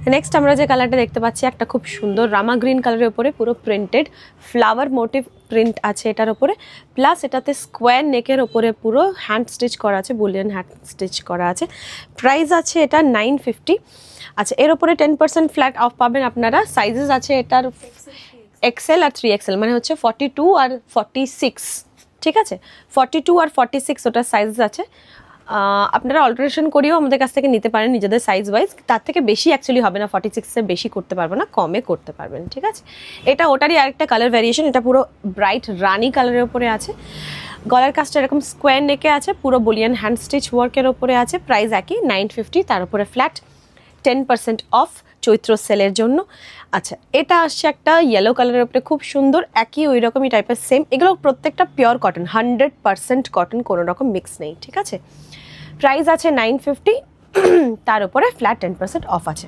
Next আমরা যে কালারটা দেখতে পাচ্ছি একটা খুব সুন্দর রামা গ্রিন কালারের উপরে পুরো প্রিন্টেড ফ্লাওয়ার মোটিভ প্রিন্ট আছে এটার উপরে, প্লাস এটাতে স্কোয়ার নেকের উপরে পুরো হ্যান্ড স্টিচ করা আছে, বুলিয়ান হ্যান্ড স্টিচ করা আছে। প্রাইস আছে এটা 950। আচ্ছা, এর উপরে 10% ফ্ল্যাট অফ পাবেন আপনারা। সাইজেস আছে এটার এক্সেল আর 3XL, মানে হচ্ছে 42 আর 46, ঠিক আছে? 42 আর 46 ওটার সাইজেস আছে। আপনারা অল্টারেশন করিয়েও আমাদের কাছ থেকে নিতে পারেন নিজেদের সাইজ ওয়াইজ, তার থেকে বেশি অ্যাকচুয়ালি হবে না, 46-এর বেশি করতে পারবো না, কমে করতে পারবেন, ঠিক আছে? এটা ওটারই আরেকটা কালার ভ্যারিয়েশন, এটা পুরো ব্রাইট রানি কালারের উপরে আছে। গলার কাজটা এরকম স্কোয়ার নেকে আছে, পুরো বুলিয়ান হ্যান্ড স্টিচ ওয়ার্কের ওপরে আছে। প্রাইস একই 950, তার উপরে ফ্ল্যাট 10% অফ চৈত্র সেলের জন্য। আচ্ছা, এটা আসছে একটা ইয়েলো কালারের উপরে, খুব সুন্দর, একই ওই রকমই টাইপের সেম। এগুলো প্রত্যেকটা পিওর কটন, 100% কটন, কোনো রকম মিক্স নেই, ঠিক আছে? প্রাইস আছে 950, তার উপরে ফ্ল্যাট 10% অফ আছে।